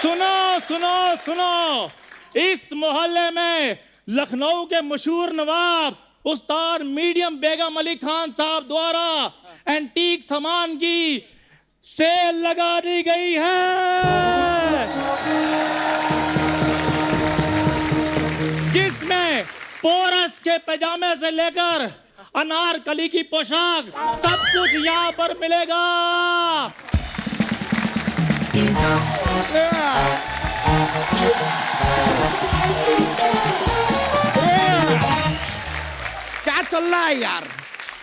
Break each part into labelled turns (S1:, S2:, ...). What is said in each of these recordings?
S1: सुनो सुनो सुनो, इस मोहल्ले में लखनऊ के मशहूर नवाब उस्ताद मीडियम बेगम अली खान साहब द्वारा एंटीक सामान की सेल लगा दी गई है, जिसमें पोरस के पैजामे से लेकर अनारकली की पोशाक सब कुछ यहाँ पर मिलेगा।
S2: क्या चल रहा है यार?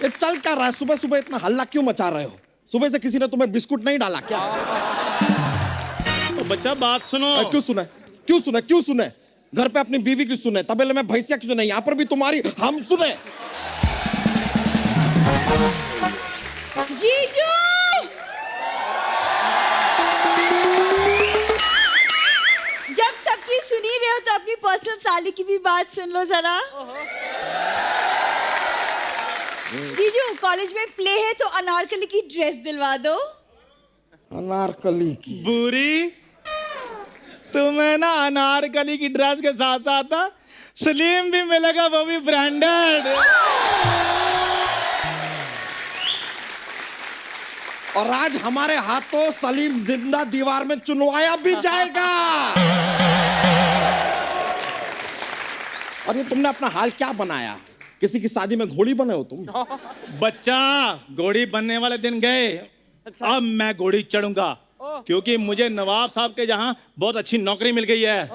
S2: ये चल क्या रहा है? सुबह सुबह इतना हल्ला क्यों मचा रहे हो? सुबह से किसी ने तुम्हें बिस्कुट नहीं डाला क्या?
S1: तो बच्चा बात सुनो।
S2: क्यों सुने? क्यों सुने? क्यों सुने? घर पे अपनी बीवी की सुने, तबेले में भैंसिया की सुने, यहाँ पर भी तुम्हारी हम सुने।
S3: जीजू! जब सबकी सुनी रहे हो तो अपनी पर्सनल साली की भी बात सुन लो जरा। जीजू, कॉलेज में प्ले है तो अनारकली की ड्रेस दिलवा दो।
S2: अनारकली की?
S1: बुरी, तुम्हें ना अनारकली की ड्रेस के साथ साथ ना स्लीम भी मिलेगा, वो भी ब्रांडेड।
S2: और आज हमारे हाथों सलीम जिंदा दीवार में चुनवाया भी जाएगा। और ये तुमने अपना हाल क्या बनाया? किसी की शादी में घोड़ी बने हो तुम?
S1: बच्चा, घोड़ी बनने वाले दिन गए। अब मैं घोड़ी चढ़ूंगा, क्योंकि मुझे नवाब साहब के यहाँ बहुत अच्छी नौकरी मिल गई है।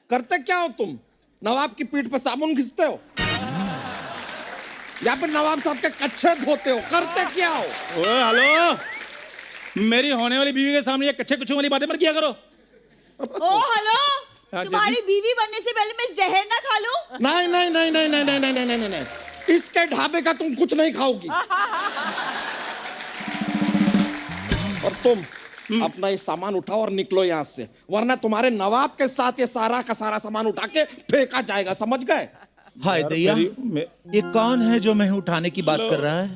S2: करते क्या हो तुम? नवाब की पीठ पे साबुन घिसते हो या फिर नवाब साहब के कच्छे धोते हो? करते क्या हो?
S1: ओए हेलो, मेरी होने वाली बीवी के सामने ये कच्चे कुछों वाली बातें मत किया करो।
S3: ओ हेलो, तुम्हारी बीवी बनने से पहले मैं जहर ना खा लूं?
S2: नहीं नहीं नहीं नहीं नहीं नहीं नहीं नहीं नहीं नहीं, इसके ढाबे का तुम कुछ नहीं खाओगी। और तुम अपना ये सामान उठाओ और निकलो यहाँ से, वरना तुम्हारे नवाब के साथ ये सारा का सारा सामान उठा के फेंका जाएगा, समझ गए?
S4: हाय दैया, ये कौन है जो मैं उठाने की बात कर रहा है?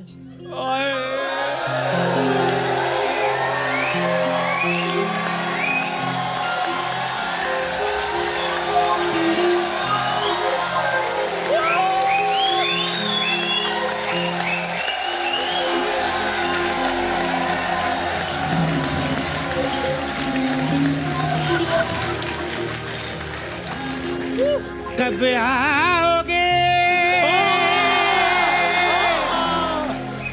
S4: कब आओगे,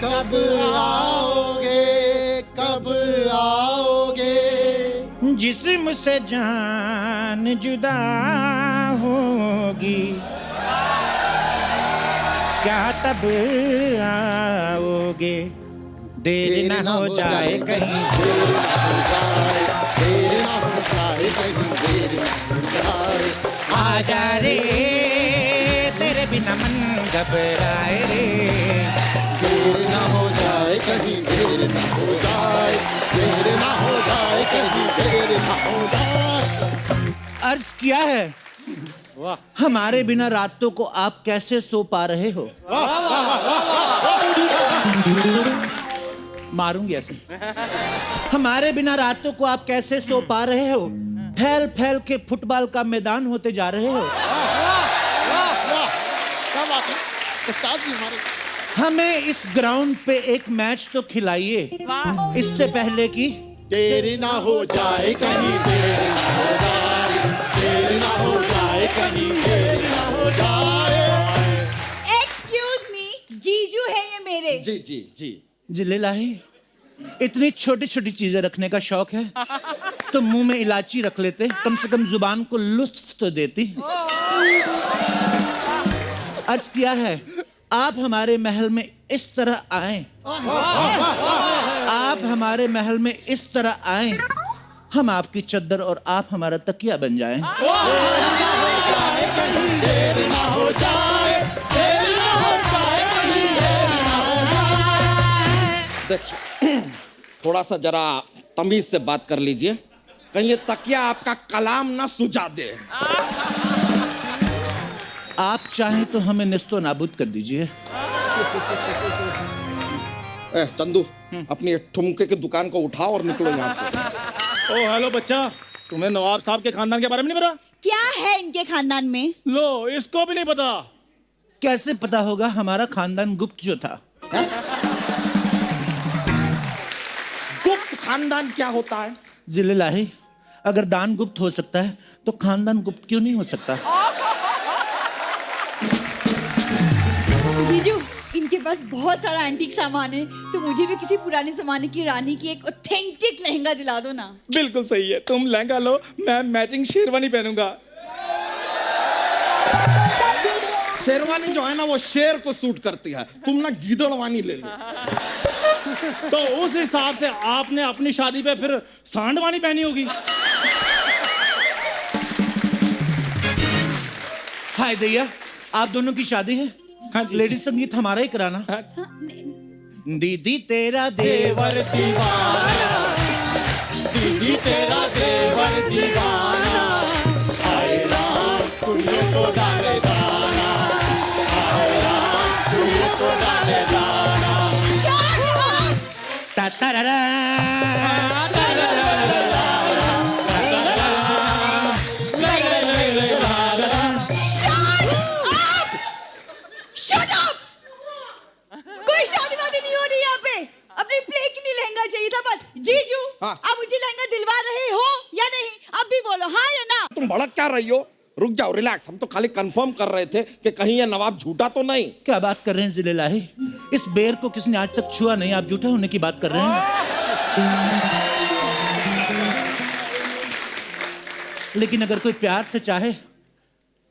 S2: कब आओगे, कब आओगे?
S4: जिस्म से जान जुदा होगी, क्या तब आओगे? देर न हो जाए कहीं,
S2: देर न हो जाए, देर न हो जाए कहीं, देर न हो जाए।
S4: आजा रे, तेरे बिना मन घबराए रे।
S2: देर न हो जाए कहीं, देर न हो जाए, देर न हो जाए कहीं, देर न हो जाए।
S4: अर्ज किया है, हमारे बिना रातों को आप कैसे सो पा रहे हो? मारूंगी ऐसे। हमारे बिना रातों को आप कैसे सो पा रहे हो? फैल फैल के फुटबॉल का मैदान होते जा रहे हो।
S2: क्या बात है उस्ताद जी हमारे?
S4: हमें इस ग्राउंड पे एक मैच तो खिलाइए, इससे पहले कि
S2: देरी ना हो जाए कहीं, देरी ना हो जाए, देरी ना हो जाए कहीं, देरी ना हो जाए।
S3: एक्सक्यूज मी, जीजू है ये मेरे।
S2: जी जी जी।
S4: जिलेलाही, इतनी छोटी छोटी चीजें रखने का शौक है तो मुंह में इलायची रख लेते, कम से कम जुबान को लुत्फ तो देती। अर्ज किया है, आप हमारे महल में इस तरह आए, आप हमारे महल में इस तरह आए, हम आपकी चद्दर और आप हमारा तकिया बन जाएं।
S2: देखिए, थोड़ा सा जरा तमीज से बात कर लीजिए, कहीं ये तकिया आपका कलाम ना सुझा दे।
S4: आप चाहें तो हमें निस्तो नाबूद कर दीजिए।
S2: चंदू, अपनी ठुमके की दुकान को उठाओ और निकलो यहाँ से।
S1: ओ हेलो बच्चा, तुम्हें नवाब साहब के खानदान के बारे में नहीं पता?
S3: क्या है इनके खानदान में?
S1: लो, इसको भी नहीं पता।
S4: कैसे पता होगा? हमारा खानदान गुप्त जो था।
S2: गुप्त खानदान क्या होता है?
S4: जिले लाही, अगर दान गुप्त हो सकता है तो खानदान गुप्त क्यों नहीं हो सकता?
S3: जीजू, इनके पास बहुत सारा एंटीक सामान है, तो मुझे भी किसी पुराने जमाने की रानी की एक ऑथेंटिक लहंगा दिला दो ना।
S1: बिल्कुल सही है, तुम लहंगा लो, मैं मैचिंग शेरवानी पहनूंगा।
S2: शेरवानी जो है ना वो शेर को सूट करती है, तुम ना गीदड़वानी ले लो।
S1: तो उस हिसाब से आपने अपनी शादी पे फिर सांडवानी पहनी होगी।
S4: हाय दैया, आप दोनों की शादी है?
S1: हाँ जी।
S4: लेडी संगीत हमारा ही कराना।
S1: हाँ।
S4: दीदी तेरा देवर दीवाना, दीदी तेरा देवर दीवाना, हाय राम कुल्ले को डाले दाना, हाय राम कुल्ले को डाले दाना। ता ता रा रा, ता रा रा रा रा,
S3: कोई शादी वादी नहीं हो रही यहाँ पे। अपनी प्ले के लिए लहंगा चाहिए था बस। जीजू,
S2: हाँ।
S3: आप मुझे लहंगा दिलवा रहे हो या नहीं? अब भी बोलो हाँ या ना।
S2: तुम भड़क क्या रही हो? रुक जाओ, रिलैक्स। हम तो खाली कंफर्म कर रहे थे कि कहीं ये नवाब झूठा तो नहीं।
S4: क्या बात कर रहे हैं जिले लाही? इस बेर को किसने आज तक छुआ नहीं, आप झूठा होने की बात कर रहे हैं। लेकिन अगर कोई प्यार से चाहे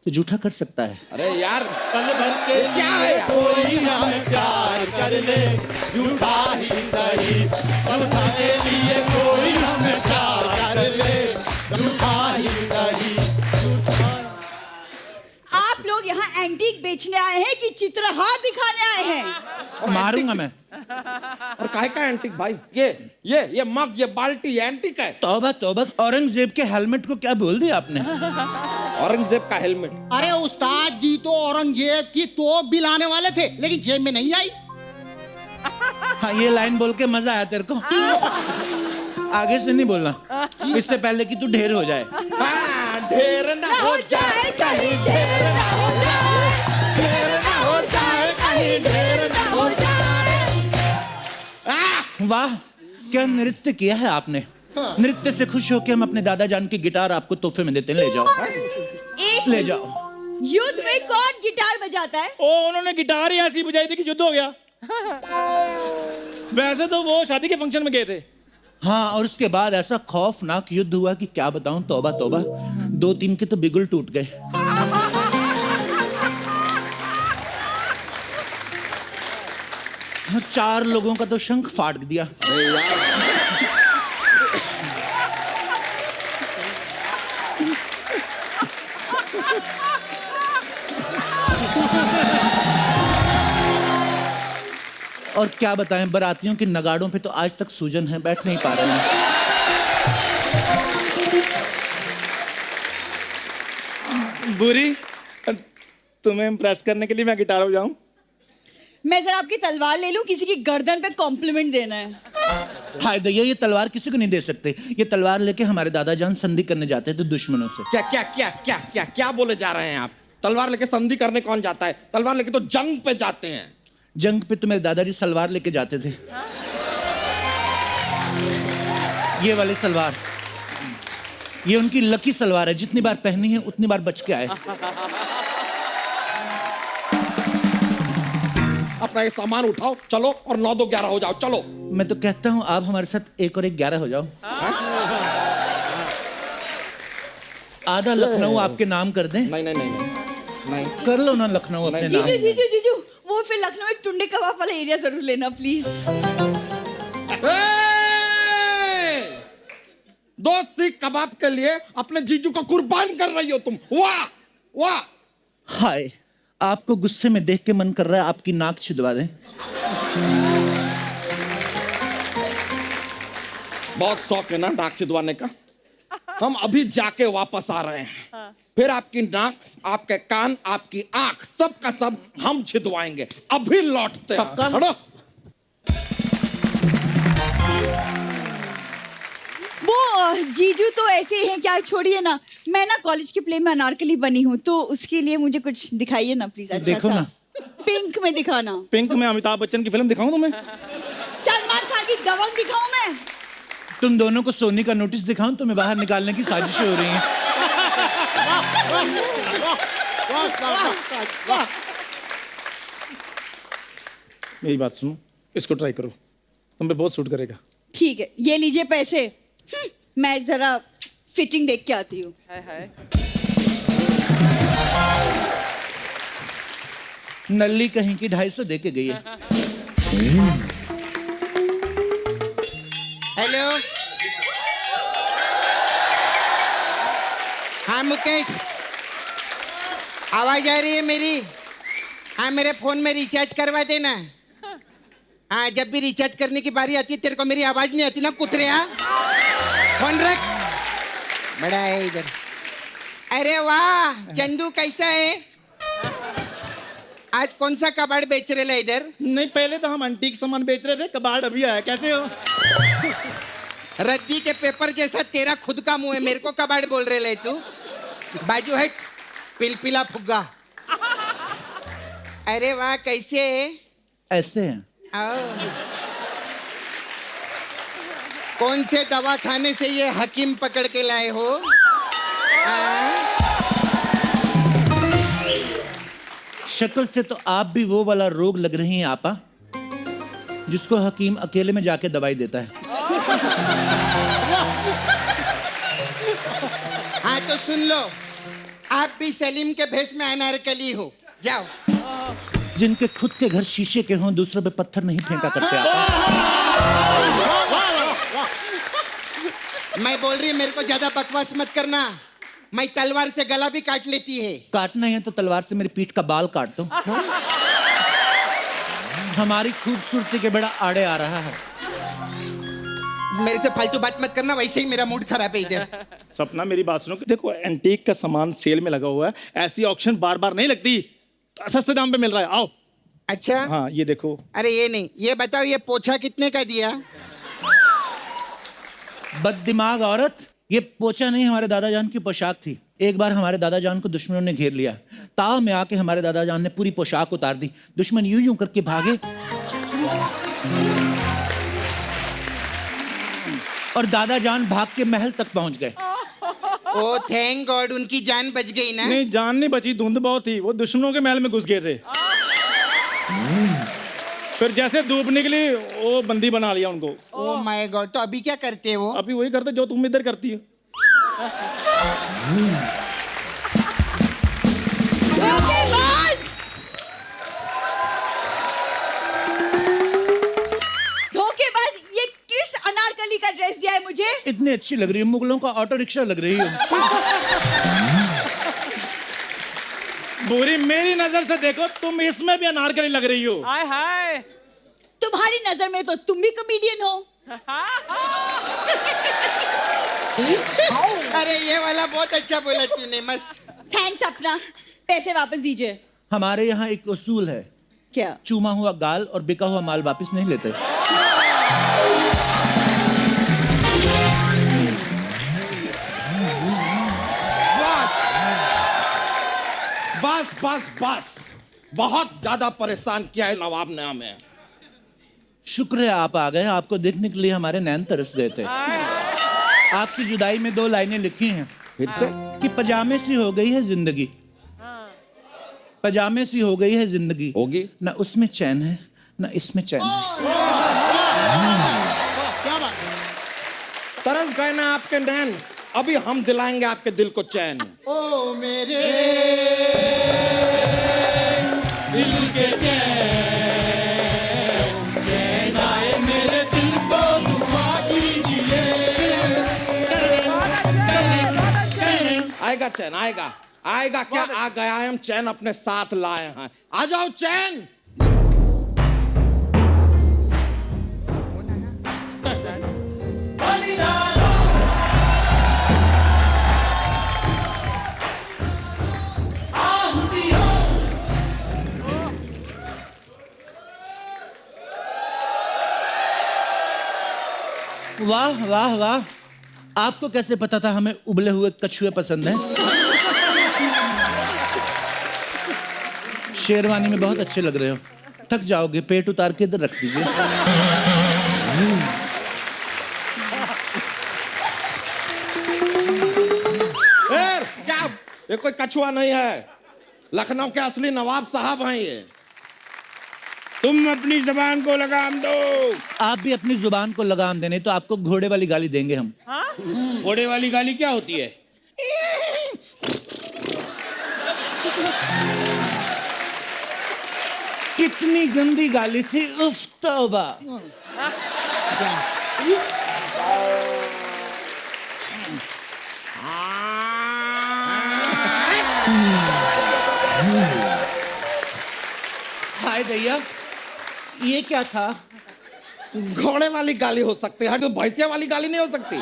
S4: तो झूठा कर सकता है।
S2: अरे यार,
S5: पल भर के
S2: क्या है यार?
S5: कोई हमें प्यार कर ले, झूठा ही सही। पल भर के लिए कोई हमें प्यार कर ले, झूठा ही सही।
S3: आप लोग यहाँ एंटीक बेचने आए हैं कि चित्रहार दिखाने आए हैं?
S4: मारूंगा मैं।
S2: और काहे का एंटीक भाई? ये मग, ये बाल्टी एंटीक है।
S4: तौबा तौबा, औरंगजेब के हेलमेट को क्या बोल दिया आपने?
S2: औरंगजेब का हेलमेट?
S6: अरे उस्ताद जी तो औरंगजेब की तोप भी लाने वाले थे, लेकिन जेब में नहीं आई।
S4: हाँ, ये लाइन बोल के मजा आया तेरे को? आगे से नहीं बोलना, इससे पहले कि तू ढेर हो जाए।
S2: हाँ, ढेर ना हो जाए कहीं, ढेर ना हो जाए, ढेर ना हो जाए कहीं, ढेर ना हो जाए।
S4: वाह, क्या नृत्य किया है आपने। नृत्य से खुश होकर हम अपने दादा जान की गिटार आपको तोहफे में देते हैं। ले जाओ,
S3: एक
S4: ले जाओ।
S3: युद्ध में कौन गिटार बजाता है?
S1: ओ, उन्होंने गिटार ही ऐसी बजाई थी कि युद्ध हो गया। वैसे तो वो शादी के फंक्शन में गए थे।
S4: हाँ, और उसके बाद ऐसा खौफनाक युद्ध हुआ कि क्या बताऊं। तौबा तौबा, 2-3 के तो बिगुल टूट गए। और 4 लोगों का तो शंख फाड़ दिया।
S2: अरे यार,
S4: और क्या बताएं, बारातियों के नगाड़ों पे तो आज तक सूजन है, बैठ नहीं पा रहे हैं।
S1: बुरी, तुम्हें इम्प्रेस करने के लिए मैं गिटार बजाऊं?
S3: मैं जरा आपकी तलवार ले लूं, किसी की गर्दन पे कॉम्प्लीमेंट देना है।
S4: हाय दैया, ये तलवार किसी को नहीं दे सकते। ये तलवार लेके हमारे दादा जान संधि करने जाते थे दुश्मनों से।
S2: क्या क्या क्या क्या क्या क्या बोले जा रहे हैं आप? तलवार लेके संधि करने कौन जाता है? तलवार लेके तो जंग पे जाते हैं।
S4: जंग पे तो मेरे दादाजी सलवार लेके जाते थे। ये वाली सलवार, ये उनकी लकी सलवार है। जितनी बार पहनी है उतनी बार बच के आए।
S2: अपना ये सामान उठाओ, चलो, और 9-2-11 हो जाओ, चलो।
S4: मैं तो कहता हूँ आप हमारे साथ 1 और 1 11 हो जाओ। आधा लखनऊ आपके नाम कर दें।
S2: नहीं नहीं नहीं नहीं, नहीं।
S4: कर लो ना लखनऊ अपने
S3: जीजू
S4: नाम।
S3: जीजू जीजू, वो फिर लखनऊ में टुंडे कबाब वाला एरिया जरूर लेना प्लीज।
S2: दो सीख कबाब के लिए अपने जीजू को कुर्बान कर रही हो तुम। वाह वाह।
S4: हाय, आपको गुस्से में देख के मन कर रहा है आपकी नाक छिदवा दें।
S2: बहुत शौक है ना नाक छिदवाने का। हम अभी जाके वापस आ रहे हैं। फिर आपकी नाक, आपके कान, आपकी आंख, सब का सब हम छिदवाएंगे। अभी लौटते हैं।
S4: पक्का?
S2: हटो।
S3: वो जीजू तो ऐसे ही हैं, क्या छोड़िए ना। मैं ना कॉलेज के प्ले में अनारकली बनी हूँ, तो उसके लिए मुझे कुछ दिखाइए ना प्लीज। अच्छा
S4: देखो
S3: सा।
S4: ना।
S3: पिंक में दिखाना।
S1: पिंक में अमिताभ बच्चन की फिल्म दिखाऊं तुम्हें?
S3: सलमान खान की दबंग दिखाऊं मैं?
S4: तुम दोनों को सोने का नोटिस दिखाऊं, तुम्हें बाहर निकालने की साजिशें हो रही हैं।
S1: मेरी बात सुनो, इसको ट्राई करो, तुम पे बहुत सूट करेगा।
S3: ठीक है, ये लीजिए पैसे। मैं जरा फिटिंग देख के आती हूँ।
S4: नल्ली कहीं की 250 दे के गई है।
S6: हेलो, हाँ मुकेश, आवाज आ रही है मेरी? हाँ, मेरे फोन में रिचार्ज करवा देना। हाँ, जब भी रिचार्ज करने की बारी आती है तेरे को मेरी आवाज नहीं आती ना कुतरिया। फोन रख, बड़ा है इधर। अरे वाह चंदू, कैसा है? आज कौन सा कबाड़ बेच रहे ला इधर?
S1: नहीं, पहले तो हम एंटीक सामान बेच रहे थे, कबाड़ अभी आया। कैसे हो?
S6: रद्दी के पेपर जैसा तेरा खुद का मुंह है, मेरे को कबाड़ बोल रहे ले तू? बाजू हट, पिलपिला फुग्गा। अरे वाह, कैसे है?
S4: ऐसे हैं।
S6: आओ। कौन से दवाखाने से ये हकीम पकड़ के लाए हो?
S4: शक्ल से तो आप भी वो वाला रोग लग रही हैं आपा, जिसको हकीम अकेले में जाके दवाई देता है।
S6: हाँ तो सुन लो, आप भी सलीम के भेष में अनारकली हो। जाओ।
S4: जिनके खुद के घर शीशे के हों, दूसरों पे पत्थर नहीं फेंका करते आपा।
S6: मैं बोल रही हूँ, मेरे को ज्यादा बकवास मत करना। मैं तलवार से गला भी काट लेती है।
S4: काटना है तो तलवार से मेरी पीठ का बाल काट दो। हमारी खूबसूरती के बड़ा आड़े आ रहा है।
S6: मेरे से फालतू बात मत करना, वैसे ही मेरा मूड खराब है इधर।
S1: सपना, मेरी बात सुनो। देखो, एंटीक का सामान सेल में लगा हुआ है, ऐसी ऑक्शन बार बार नहीं लगती, सस्ते दाम पे मिल रहा है। आओ।
S6: अच्छा,
S1: हाँ, ये देखो।
S6: अरे ये नहीं, ये बताओ ये पोछा कितने का दिया?
S4: बददिमाग औरत, ये पोछा नहीं, हमारे दादाजान की पोशाक थी। एक बार हमारे दादाजान को दुश्मनों ने घेर लिया, ताव में आके हमारे दादाजान ने पूरी पोशाक उतार दी। दुश्मन यूं यूं करके भागे और दादाजान भाग के महल तक पहुंच गए।
S6: ओ थैंक गॉड, उनकी जान बच गई ना।
S1: नहीं, जान नहीं बची, धुंध बहुत थी, वो दुश्मनों के महल में घुस गए थे। फिर जैसे धूप निकली, वो बंदी बना लिया उनको।
S6: ओ माय गॉड, तो अभी क्या करते हो?
S1: अभी वही करते जो तुम इधर करती हो।
S3: धोखेबाज! धोखेबाज, ये किस अनारकली का ड्रेस दिया है मुझे?
S4: इतनी अच्छी लग रही है, मुगलों का ऑटो रिक्शा लग रही है।
S1: बुरी मेरी नजर से देखो, तुम इसमें भी अनारकली लग रही हो।
S7: हाय हाय।
S3: तुम्हारी नजर में तो तुम भी कॉमेडियन हो।
S6: अरे ये वाला बहुत अच्छा बोला तूने, मस्त।
S3: थैंक्स अपना, पैसे वापस दीजिए।
S4: हमारे यहाँ एक उसूल है,
S3: क्या?
S4: चूमा हुआ गाल और बिका हुआ माल वापस नहीं लेते।
S2: बस बस बस, बहुत ज्यादा परेशान किया है नवाब ने हमें।
S4: शुक्र है आप आ गए, आपको देखने के लिए हमारे नैन तरस गए थे। आपकी जुदाई में 2 लाइनें लिखी हैं
S2: फिर से
S4: कि पजामे सी हो गई है जिंदगी, पजामे सी हो गई है जिंदगी,
S2: होगी
S4: ना उसमें चैन है ना इसमें चैन है।
S2: तरस गए ना आपके नैन, अभी हम दिलाएंगे आपके दिल को चैन।
S5: ओ मेरे दिल के चैन आए मेरे दिल को दुआ कीजिए।
S2: आएगा चैन, आएगा आएगा। क्या आ गया है, हम चैन अपने साथ लाए हैं। आ जाओ चैन।
S4: वाह वाह वाह, आपको कैसे पता था हमें उबले हुए कछुए पसंद हैं? शेरवानी में बहुत अच्छे लग रहे हो। थक जाओगे, पेट उतार के इधर रख दीजिए।
S2: क्या ये कोई कछुआ नहीं है, लखनऊ के असली नवाब साहब हैं ये।
S5: तुम अपनी जबान को लगाम दो।
S4: आप भी अपनी जुबान को लगाम देने तो आपको घोड़े वाली गाली देंगे हम।
S5: घोड़े वाली गाली क्या होती है?
S4: कितनी गंदी गाली थी, उफ तौबा। हाय दैया, ये क्या था?
S2: घोड़े वाली गाली हो सकती है, तो भैंसिया वाली गाली नहीं हो सकती।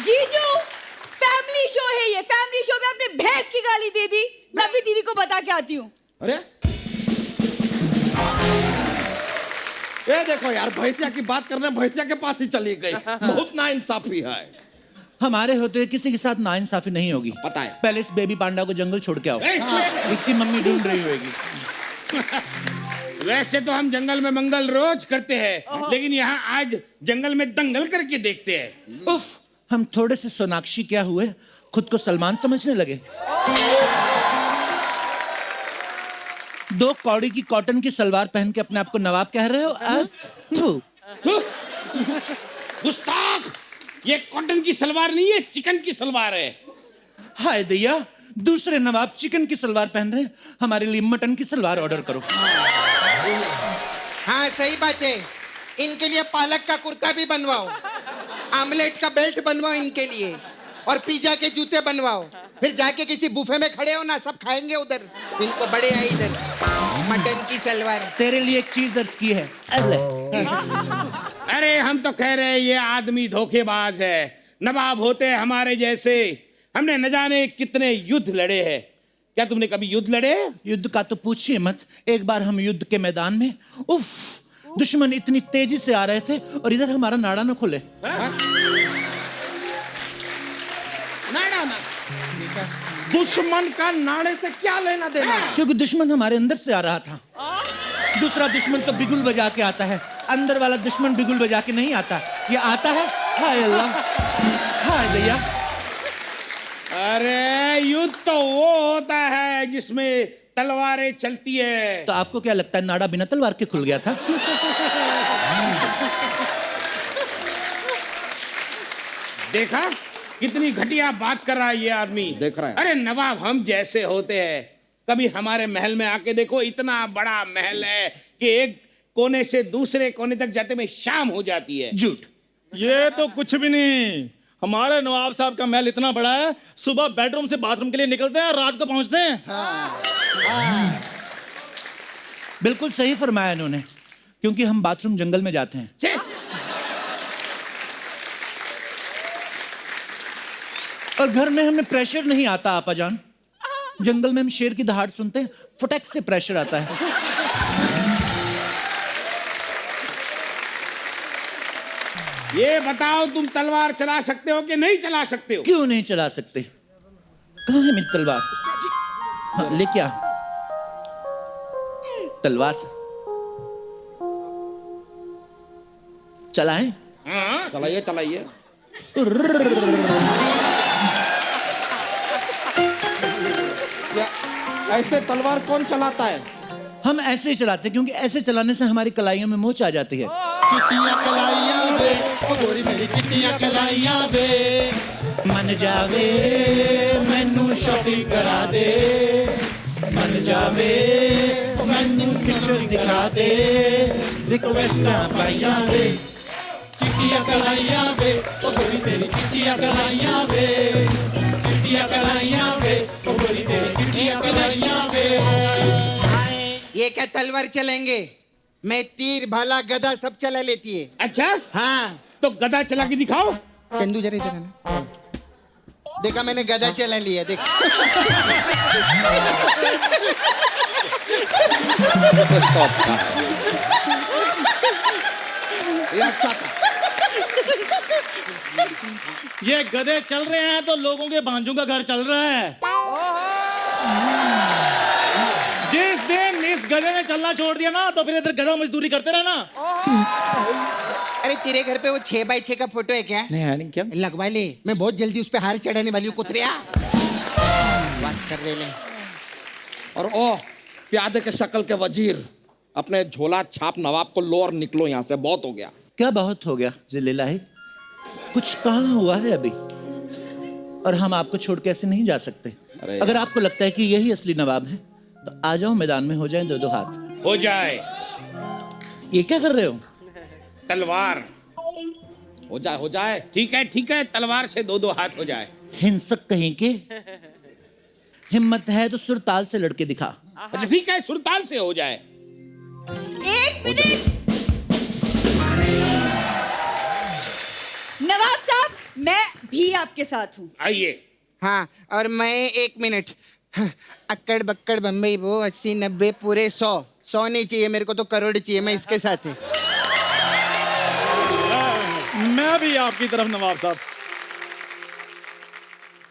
S3: जीजू, फैमिली शो है ये, फैमिली शो में आपने भैंस की गाली दे दी। मैं भी दीदी को बता के आती हूँ।
S2: अरे ये देखो यार, भैंसिया की बात करने भैंसिया के पास ही चली गई। बहुत नाइंसाफी है।
S4: हमारे होते हुए किसी के साथ नाइंसाफी नहीं होगी।
S2: पता है।
S4: पहले इस बेबी पांडा को जंगल छोड़ के आओ। इसकी मम्मी ढूंढ रही होगी।
S5: वैसे तो हम जंगल में मंगल रोज करते हैं, लेकिन यहाँ आज जंगल में दंगल करके देखते हैं।
S4: उफ, हम थोड़े से सोनाक्षी क्या हुए, खुद को सलमान समझने लगे। दो कौड़ी की कॉटन की सलवार पहन के अपने आप को नवाब कह रहे हो? थू।
S5: गुस्ताख, ये कॉटन की सलवार नहीं है, चिकन की सलवार है।
S4: हाय दैया, दूसरे नवाब चिकन की सलवार पहन रहे हैं, हमारे लिए मटन की सलवार ऑर्डर करो।
S6: हाँ सही बात है, इनके लिए पालक का कुर्ता भी बनवाओ, आमलेट का बेल्ट बनवाओ इनके लिए, और पिज्जा के जूते बनवाओ। फिर जाके किसी बुफे में खड़े हो ना, सब खाएंगे उधर। इनको बड़े है इधर मटन की सलवार।
S4: तेरे लिए एक चीज अर्ज की है। अरे
S5: अरे हम तो कह रहे हैं ये आदमी धोखेबाज है। नवाब होते हैं हमारे जैसे, हमने न जाने कितने युद्ध लड़े हैं। क्या तुमने कभी युद्ध लड़े?
S4: युद्ध का तो पूछिए मत। एक बार हम युद्ध के मैदान में, उफ, दुश्मन इतनी तेजी से आ रहे थे और इधर हमारा नाड़ा न खुले।
S5: नाड़ा ना,
S2: दुश्मन का नाड़े से क्या लेना देना?
S4: क्योंकि दुश्मन हमारे अंदर से आ रहा था। दूसरा दुश्मन तो बिगुल बजा के आता है, अंदर वाला दुश्मन बिगुल बजा के नहीं आता। ये आता है, हाय अल्लाह, हाय दैया।
S5: अरे युद्ध तो वो होता है जिसमें तलवारें चलती है।
S4: तो आपको क्या लगता है नाड़ा बिना तलवार के खुल गया था?
S5: देखा कितनी घटिया बात कर रहा है ये आदमी।
S2: देख रहा है।
S5: अरे नवाब हम जैसे होते हैं, कभी हमारे महल में आके देखो, इतना बड़ा महल है कि एक कोने से दूसरे कोने तक जाते में शाम हो जाती है।
S4: झूठ।
S1: ये तो कुछ भी नहीं। हमारे नवाब साहब का महल इतना बड़ा है, सुबह बेडरूम से बाथरूम के लिए निकलते हैं, रात को पहुंचते हैं।
S4: बिल्कुल सही फरमाया इन्होंने, क्योंकि हम बाथरूम जंगल में जाते हैं।
S5: छे!
S4: और घर में हमें प्रेशर नहीं आता आपा जान। जंगल में हम शेर की दहाड़ सुनते हैं, फटक से प्रेशर आता है।
S5: ये बताओ तुम तलवार चला सकते हो कि नहीं चला सकते हो?
S4: क्यों नहीं चला सकते? कहाँ है मेरी तलवार? हाँ, लेके आ तलवार। चलाएं?
S5: हाँ?
S2: चलाइए चलाइए। ऐसे तलवार कौन चलाता है?
S4: हम ऐसे ही चलाते हैं, क्योंकि ऐसे चलाने से हमारी कलाइयों में मोच आ जाती है।
S5: चिट्टियां कलाइयां वे, ओ गोरी मेरी चिट्टियां कलाइयां वे,
S4: मन जावे मैनू शॉपिंग करा दे, मन जावे मैनू पिक्चर दिखा दे, रिक्वेस्टां पाइयां वे,
S5: चिट्टियां कलाइयां वे, ओ गोरी मेरी चिट्टियां कलाइयां वे, चिट्टियां कलाइयां वे, ओ गोरी मेरी चिट्टियां कलाइयां वे।
S6: ये क्या तलवार चलेंगे? मैं तीर भाला गदा सब चला लेती है।
S5: अच्छा,
S6: हाँ
S5: तो गदा चला के दिखाओ।
S6: चंदू जरा इधर आना। देखा मैंने गदा चला लिया, देख।
S2: ये अच्छा था।
S1: ये गधे चल रहे हैं तो लोगों के भांजों का घर चल रहा है। जिस दिन इस गधे ने चलना छोड़ दिया ना तो फिर इधर गधा मजदूरी करते रहना।
S6: अरे तेरे घर पे वो 6x6 का फोटो है क्या?
S2: नहीं है नहीं क्या?
S6: लगवा ले, मैं बहुत जल्दी उस पे हार चढ़ाने वाली हूँ कुतरिया। बात कर रहे ले।
S2: और ओ प्यादे के शक्ल के वजीर, अपने झोला छाप नवाब को लो और निकलो यहाँ से, बहुत हो गया।
S4: क्या बहुत हो गया जिलेलाही? कुछ कहाँ हुआ है अभी? और हम आपको छोड़ के ऐसे नहीं जा सकते।
S2: अरे
S4: अगर आपको लगता है कि यही असली नवाब है तो आ जाओ, मैदान में हो जाए दो दो हाथ।
S5: हो जाए।
S4: ये क्या कर रहे हो?
S5: तलवार।
S2: हो जाए।
S5: ठीक है, तलवार से 2-2 हाथ हो जाए।
S4: हिंसक कहीं के। हिम्मत है तो सुरताल से लड़के दिखा।
S5: अच्छा ठीक है, सुरताल से हो जाए।
S3: 1 मिनट। नवाब साहब, मैं भी आपके साथ हूँ।
S5: आइए।
S6: हाँ, और मैं 1 मिनट। अक्कड़ बक्कड़ बम्बई वो 80 90 पूरे 100 नहीं चाहिए मेरे को, तो करोड़ चाहिए। मैं इसके साथ है।
S1: मैं भी आपकी तरफ नवाब साहब।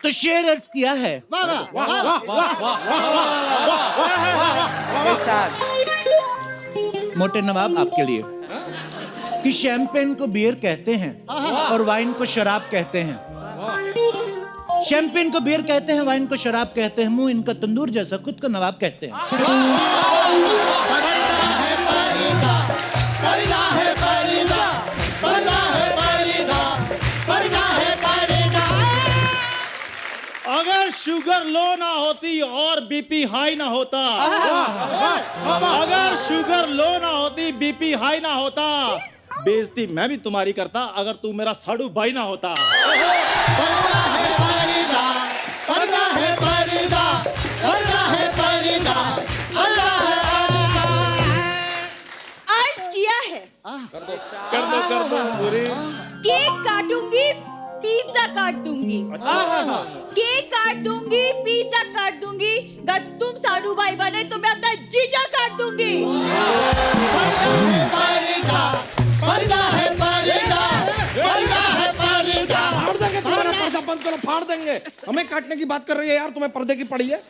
S4: तो शेर अर्ज किया है। मोटे नवाब आपके लिए कि शैंपेन को बियर कहते हैं और वाइन को शराब कहते हैं। शैंपेन को बियर कहते हैं, वाइन को शराब कहते हैं। मुंह इनका तंदूर जैसा, खुद को नवाब कहते हैं।
S1: अगर शुगर लो ना होती और बीपी हाई ना होता, अगर शुगर लो ना होती, बीपी हाई ना होता, बेइज्जती मैं भी तुम्हारी करता अगर तू मेरा साड़ू भाई ना होता।
S3: अर्ज किया है।
S1: कर दो पूरी।
S3: केक काटूंगी, पिज्जा काट दूंगी। केक काट दूंगी, पिज्जा काट दूंगी। अगर तुम साडू भाई बने तो मैं अपना जीजा काट दूंगी।
S2: पर्दा बंद करो, फाड़ देंगे। हमें काटने की बात कर रही है यार, तुम्हें पर्दे की पड़ी है।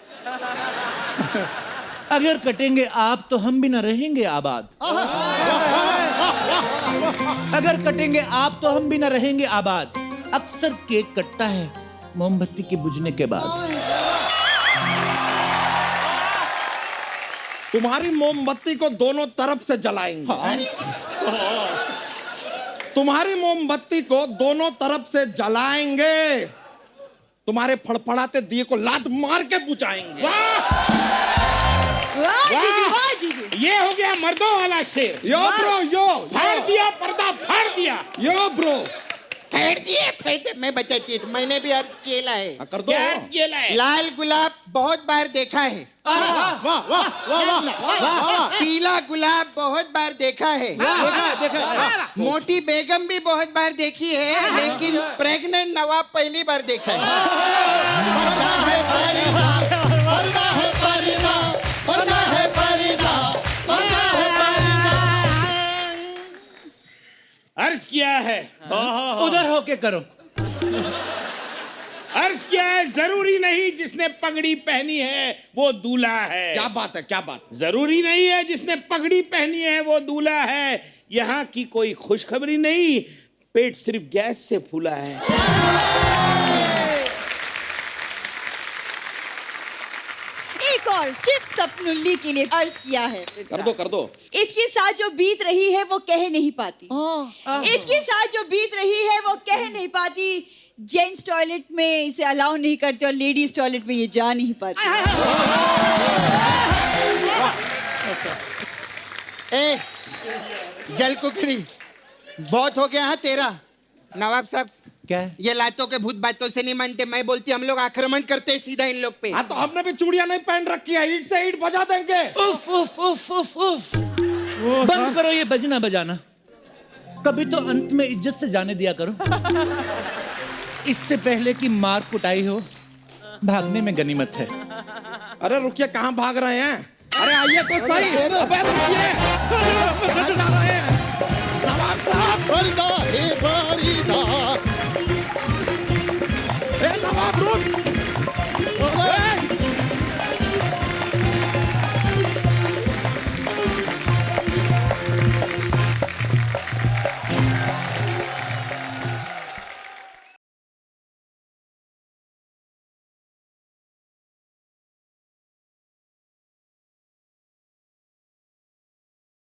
S4: अगर कटेंगे आप तो हम भी न रहेंगे आबाद। अगर कटेंगे आप तो हम भी न रहेंगे आबाद। अक्सर केक कटता है मोमबत्ती के बुझने के बाद।
S2: तुम्हारी मोमबत्ती को दोनों तरफ से जलाएंगे। तुम्हारी मोमबत्ती को दोनों तरफ से जलाएंगे। तुम्हारे फड़फड़ाते दिए को लात मार के बुझाएंगे।
S3: वाह जीजू, वाह जीजू।
S5: ये हो गया मर्दों वाला शेर।
S2: यो ब्रो, यो
S5: फाड़ दिया, पर्दा फाड़ दिया।
S2: यो ब्रो।
S6: फेर दिए, मैं बताती हूँ। मैंने भी अर्ज किया है।
S2: कर दो।
S5: क्या ये लाए?
S6: लाल गुलाब बहुत बार देखा है। पीला गुलाब बहुत बार देखा है। मोटी बेगम भी बहुत बार देखी है, लेकिन प्रेग्नेंट नवाब पहली बार देखा है।
S5: अर्ज किया है।
S4: उधर होके करो।
S5: अर्ज किया है, जरूरी नहीं जिसने पगड़ी पहनी है वो दूल्हा है।
S2: क्या बात है, क्या बात।
S5: जरूरी नहीं है जिसने पगड़ी पहनी है वो दूल्हा है। यहाँ की कोई खुशखबरी नहीं, पेट सिर्फ गैस से फूला है।
S3: एक और सिर्फ सपनुल्ली के लिए अर्ज किया है।
S2: कर दो।
S3: इसके साथ जो बीत रही है वो कह नहीं पाती। इसके साथ जो बीत रही है वो कह नहीं पाती। जेंट्स टॉयलेट में इसे अलाउ नहीं करते और लेडीज टॉयलेट में ये जा नहीं पाती।
S6: ए, जल कुकड़ी बहुत हो गया है तेरा। नवाब साहब,
S4: क्या है?
S6: ये लातों के भूत बातों से नहीं मानते। मैं बोलती हम लोग आक्रमण करते हैं सीधा इन लोग पे।
S2: हाँ तो हमने भी चूड़ियां नहीं पहन रखी है, ईंट से ईंट बजा देंगे।
S4: उफ उफ उफ उफ उफ। बंद करो ये बजना बजाना। कभी तो अंत में इज्जत से जाने दिया करो। इससे पहले कि मार कुटाई हो, भागने में गनीमत है।
S2: अरे रुकिए, कहाँ भाग रहे हैं? अरे आइए तो सही। अबे रुकिए, कहाँ जा रहे हैं? नवाब साहब, ए नवाब रुक